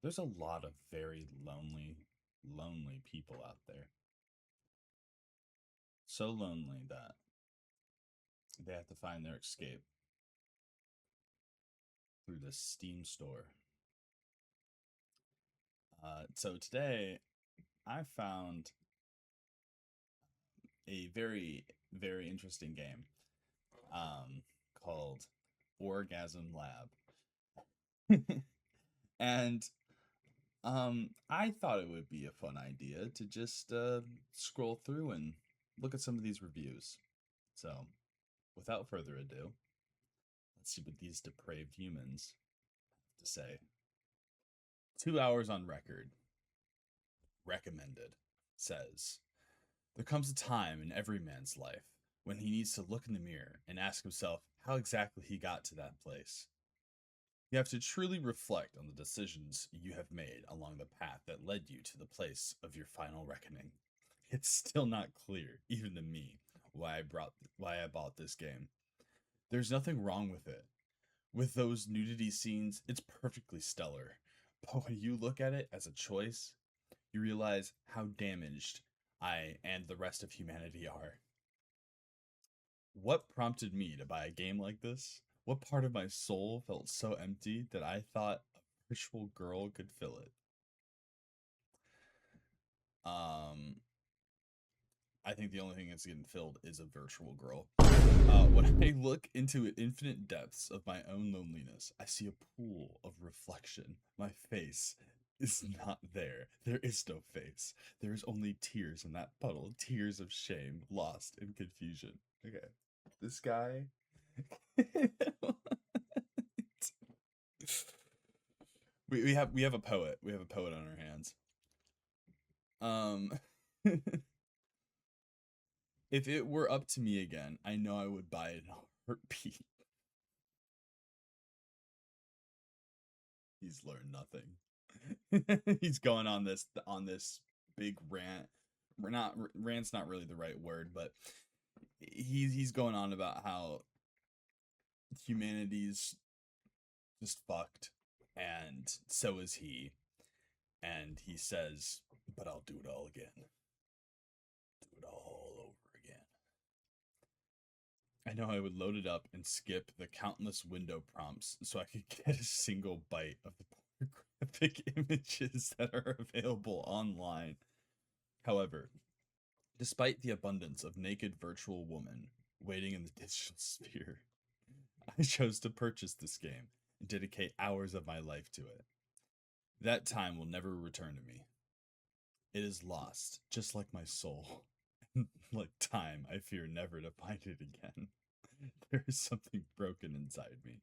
There's a lot of very lonely people out there. So lonely that they have to find their escape through the Steam store. So today I found a very interesting game called Orgasm Lab. And I thought it would be a fun idea to just scroll through and look at some of these reviews. So, without further ado, let's see what these depraved humans have to say. 2 hours on record, recommended, says, there comes a time in every man's life when he needs to look in the mirror and ask himself how exactly he got to that place. You have to truly reflect on the decisions you have made along the path that led you to the place of your final reckoning. It's still not clear, even to me, why I bought this game. There's nothing wrong with it. With those nudity scenes, it's perfectly stellar. But when you look at it as a choice, you realize how damaged I and the rest of humanity are. What prompted me to buy a game like this? What part of my soul felt so empty that I thought a virtual girl could fill it? Um, I think the only thing that's getting filled is a virtual girl. When I look into infinite depths of my own loneliness, I see a pool of reflection. My face is not there. There is no face. There is only tears in that puddle. Tears of shame, lost in confusion. Okay. This guy. we have a poet. We have a poet on our hands. Um If it were up to me again, I know I would buy it in a heartbeat. He's learned nothing. He's going on this big rant. We're not rant's not really the right word, but he's going on about how humanity's just fucked, and so is he. And he says, "But I'll do it all again. Do it all over again." I know I would load it up and skip the countless window prompts so I could get a single bite of the pornographic images that are available online. However, despite the abundance of naked virtual women waiting in the digital sphere, I chose to purchase this game and dedicate hours of my life to it. That time will never return to me. It is lost, just like my soul. Like time, I fear never to find it again. There is something broken inside me.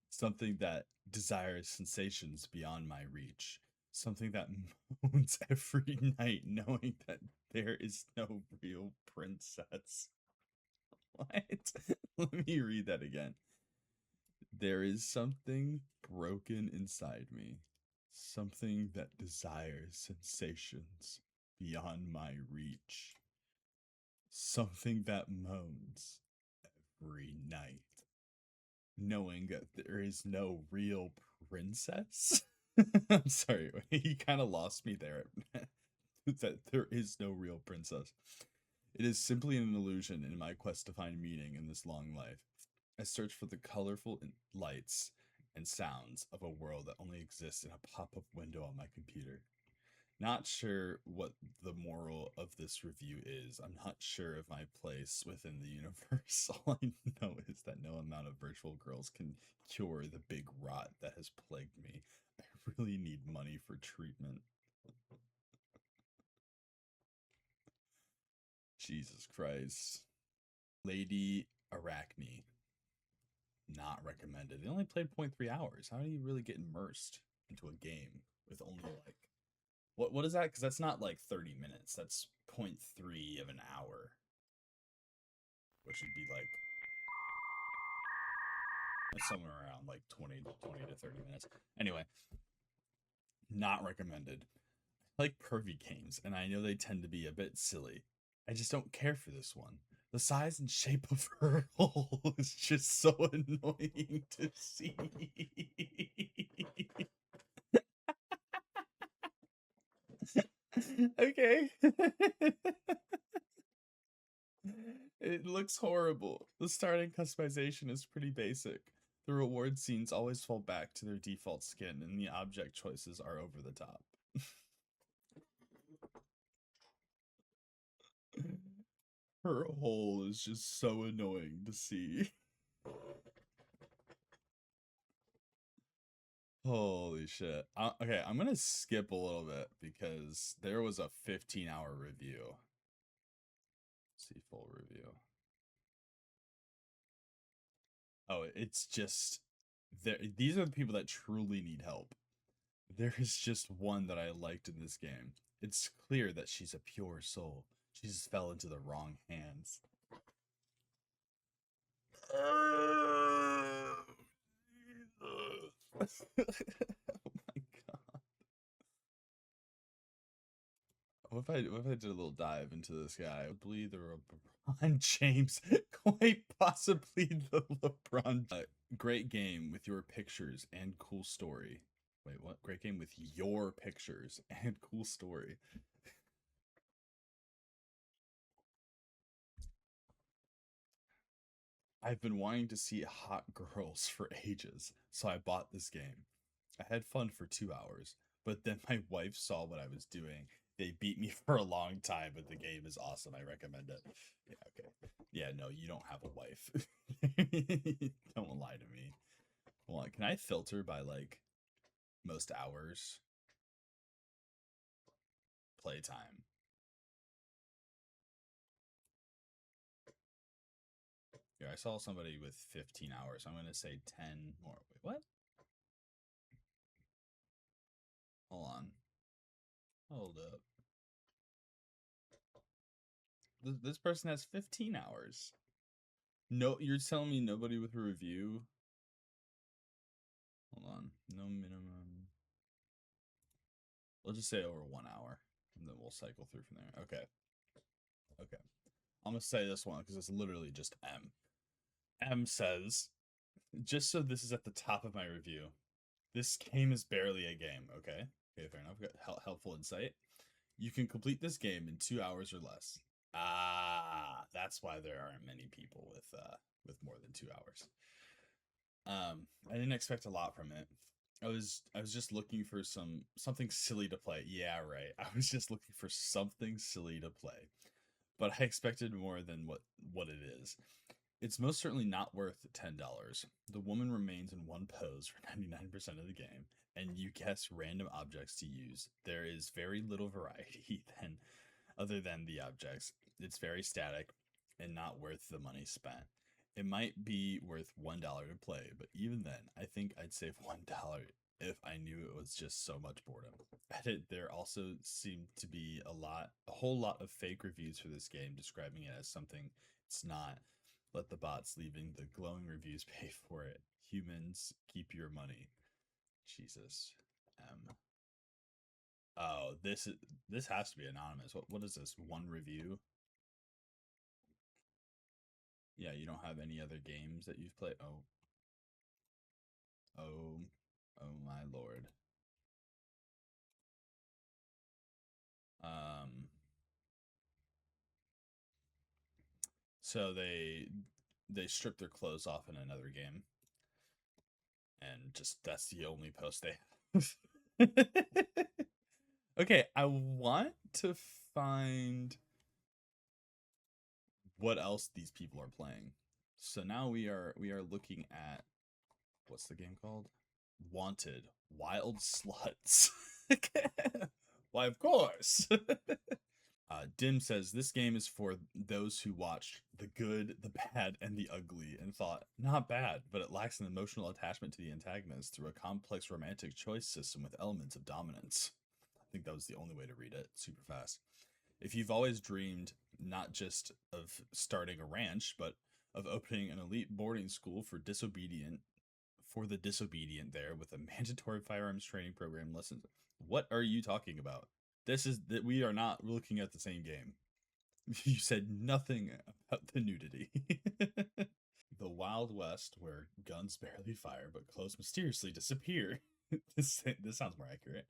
Something that desires sensations beyond my reach. Something that moans every night knowing that there is no real princess. What? Let me read that again. There is something broken inside me. Something that desires sensations beyond my reach. Something that moans every night, knowing that there is no real princess. I'm sorry, he kind of lost me there. That there is no real princess. It is simply an illusion in my quest to find meaning in this long life. I search for the colorful lights and sounds of a world that only exists in a pop-up window on my computer. Not sure what the moral of this review is. I'm not sure of my place within the universe. All I know is that no amount of virtual girls can cure the big rot that has plagued me. I really need money for treatment. Jesus Christ. Lady Arachne. Not recommended. They only played 0.3 hours. How do you really get immersed into a game with only like what is that? Because that's not like 30 minutes. That's 0.3 of an hour, which would be like somewhere around like 20 to 30 minutes. Anyway, not recommended. I like pervy games, and I know they tend to be a bit silly. I just don't care for this one. The size and shape of her hole is just so annoying to see. Okay. It looks horrible. The starting customization is pretty basic. The reward scenes always fall back to their default skin, and the object choices are over the top. Her hole is just so annoying to see. Holy shit. Okay, I'm gonna skip a little bit because there was a 15-hour review. See full review. Oh, it's just these are the people that truly need help. There is just one that I liked in this game. It's clear that she's a pure soul. She just fell into the wrong hands. Oh my god. What if I did a little dive into this guy? I believe the LeBron James, quite possibly the LeBron. Great game with your pictures and cool story. Wait, what? Great game with your pictures and cool story. I've been wanting to see hot girls for ages, so I bought this game. I had fun for 2 hours, but then my wife saw what I was doing. They beat me for a long time, but the game is awesome. I recommend it. Yeah, okay. Yeah, no, you don't have a wife. Don't lie to me. Hold on, can I filter by like most hours playtime? Yeah, I saw somebody with 15 hours. I'm gonna say 10 more. Wait, what? Hold on. Hold up. This person has 15 hours. No, you're telling me nobody with a review? Hold on. No minimum. We'll just say over 1 hour, and then we'll cycle through from there. Okay. Okay. I'm gonna say this one because it's literally just M. M says, just so this is at the top of my review, this game is barely a game. Okay. Okay, fair enough. Got helpful insight. You can complete this game in 2 hours or less. Ah, that's why there aren't many people with more than 2 hours. I didn't expect a lot from it. I was just looking for something silly to play. Yeah, right. I was just looking for something silly to play. But I expected more than what it is. It's most certainly not worth $10. The woman remains in one pose for 99% of the game, and you guess random objects to use. There is very little variety then other than the objects. It's very static and not worth the money spent. It might be worth $1 to play, but even then, I think I'd save $1 if I knew it was just so much boredom. There also seemed to be a whole lot of fake reviews for this game describing it as something it's not. Let the bots leaving the glowing reviews pay for it. Humans, keep your money. Jesus. Oh, this has to be anonymous. What is this? One review? Yeah, you don't have any other games that you've played? Oh, oh my lord. Um, so they strip their clothes off in another game, and just that's the only post they have. Okay, I want to find what else these people are playing. So now we are looking at what's the game called? Wanted Wild Sluts. Why, of course. Dim says this game is for those who watched the good, the bad, and the ugly and thought, not bad, but it lacks an emotional attachment to the antagonist through a complex romantic choice system with elements of dominance. I think that was the only way to read it super fast. If you've always dreamed not just of starting a ranch, but of opening an elite boarding school for the disobedient there with a mandatory firearms training program lessons. What are you talking about? This is that we are not looking at the same game. You said nothing about the nudity. The Wild West, where guns barely fire but clothes mysteriously disappear. This sounds more accurate.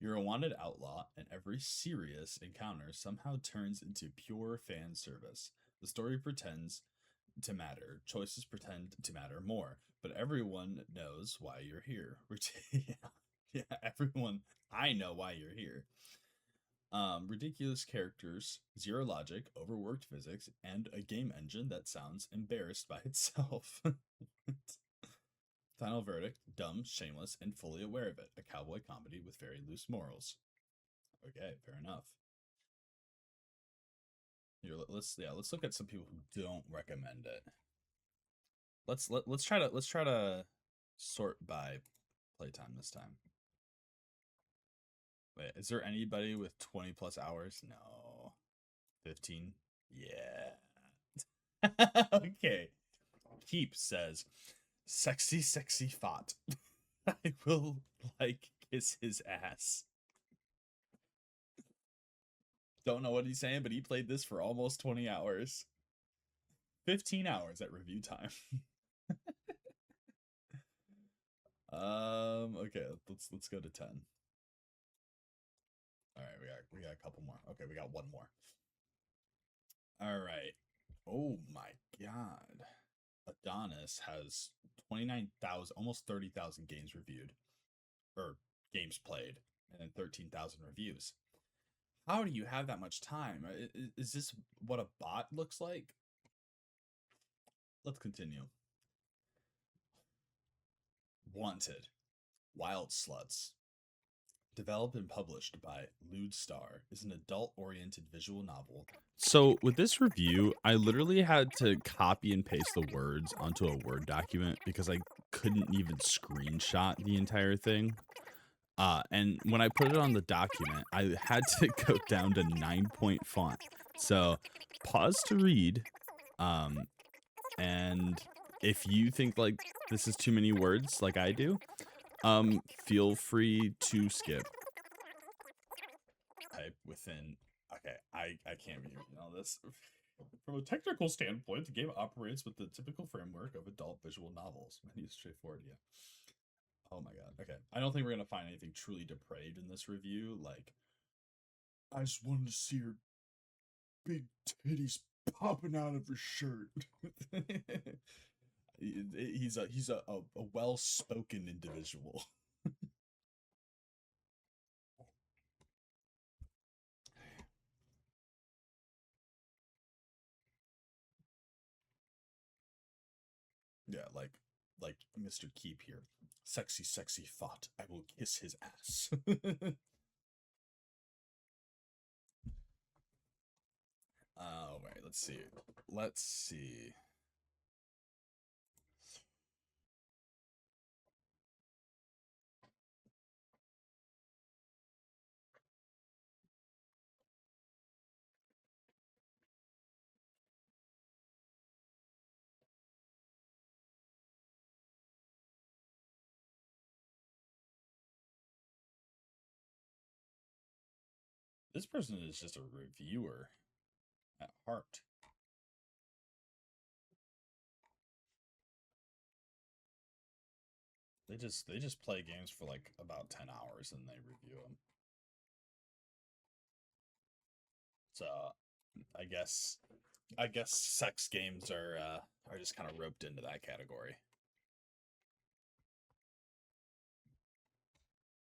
You're a wanted outlaw, and every serious encounter somehow turns into pure fan service. The story pretends to matter, choices pretend to matter more, but everyone knows why you're here. Yeah, everyone, I know why you're here. Ridiculous characters, zero logic, overworked physics, and a game engine that sounds embarrassed by itself. Final verdict: dumb, shameless, and fully aware of it. A cowboy comedy with very loose morals. Okay, fair enough. Here, let's look at some people who don't recommend it. Let's try to sort by playtime this time. Wait, is there anybody with 20 plus hours? No. 15? Yeah. Okay. Keep says, sexy, sexy fought. I will like kiss his ass. Don't know what he's saying, but he played this for almost 20 hours. 15 hours at review time. Okay, let's go to 10. All right, we got a couple more. Okay, we got one more. All right. Oh my god. Adonis has 29,000, almost 30,000 games reviewed or games played and then 13,000 reviews. How do you have that much time? Is this what a bot looks like? Let's continue. Wanted. Wild Sluts. Developed and published by Lewd Star, is an adult-oriented visual novel. So with this review, I literally had to copy and paste the words onto a Word document because I couldn't even screenshot the entire thing. And when I put it on the document, I had to go down to 9-point font. So pause to read. And if you think like this is too many words like I do, feel free to skip. Type within. Okay, I can't read all this. From a technical standpoint, the game operates with the typical framework of adult visual novels. Many is straightforward, yeah. Oh my god. Okay, I don't think we're gonna find anything truly depraved in this review. Like, I just wanted to see her big titties popping out of her shirt. He's a well spoken individual. Yeah, like Mr. Keep here. Sexy, sexy thought. I will kiss his ass. Oh wait, let's see. Let's see. This person is just a reviewer at heart. They just play games for like about 10 hours and they review them. So I guess sex games are just kind of roped into that category.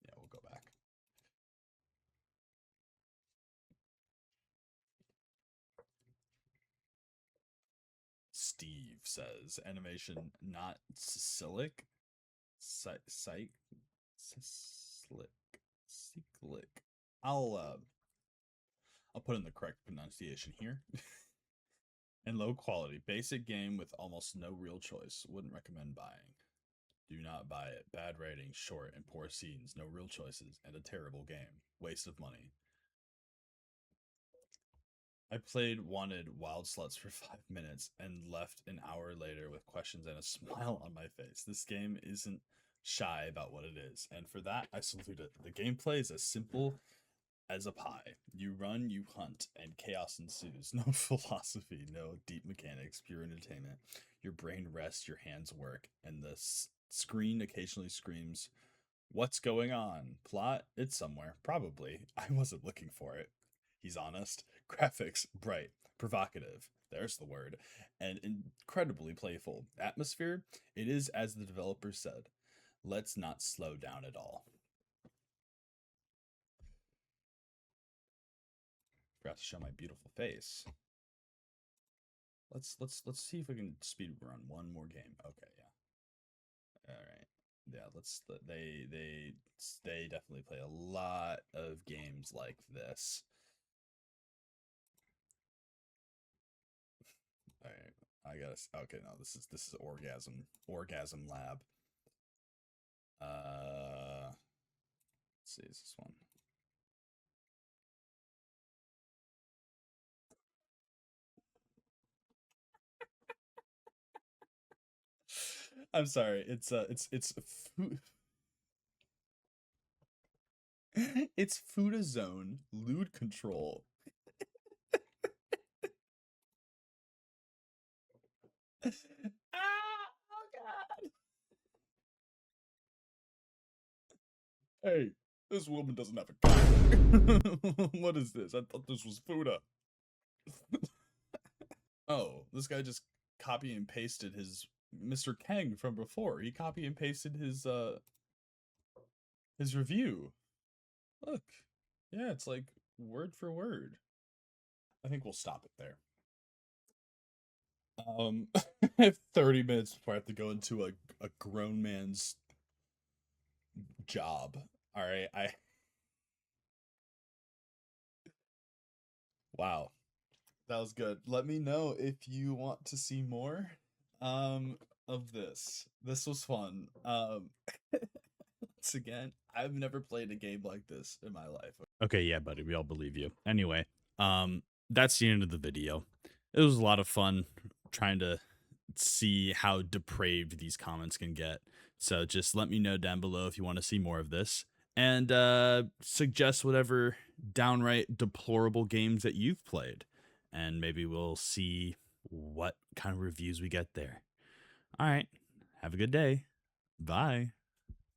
Yeah, we'll go back. Steve says animation not cyclic, cyclic. I'll I'll put in the correct pronunciation here. And low quality, basic game with almost no real choice. Wouldn't recommend buying. Do not buy it. Bad rating, short and poor scenes, no real choices, and a terrible game. Waste of money. I played Wanted Wild Sluts for 5 minutes and left an hour later with questions and a smile on my face. This game isn't shy about what it is, and for that, I salute it. The gameplay is as simple as a pie. You run, you hunt, and chaos ensues. No philosophy, no deep mechanics, pure entertainment. Your brain rests, your hands work, and the screen occasionally screams What's going on? Plot? It's somewhere. Probably. I wasn't looking for it. He's honest. Graphics, bright, provocative. There's the word. And incredibly playful. Atmosphere? It is as the developer said. Let's not slow down at all. Forgot to show my beautiful face. Let's see if we can speed run one more game. Okay, yeah. All right. Yeah, they definitely play a lot of games like this. All right. I gotta. Okay, no, this is orgasm lab. Let's see, is this one? I'm sorry. It's it's Fuda Zone lewd control. Oh god. Hey, this woman doesn't have a cock. What is this? I thought this was Fuda. Oh, this guy just copy and pasted his Mr. Kang from before. He copy and pasted his review. Look. Yeah, it's like word for word. I think we'll stop it there. I have 30 minutes before I have to go into a grown man's job. All right, I wow. That was good. Let me know if you want to see more of this. This was fun. Once again, I've never played a game like this in my life. Okay, yeah, buddy, we all believe you. Anyway, that's the end of the video. It was a lot of fun trying to see how depraved these comments can get. So just let me know down below if you want to see more of this and suggest whatever downright deplorable games that you've played. And maybe we'll see what kind of reviews we get there. All right. Have a good day. Bye.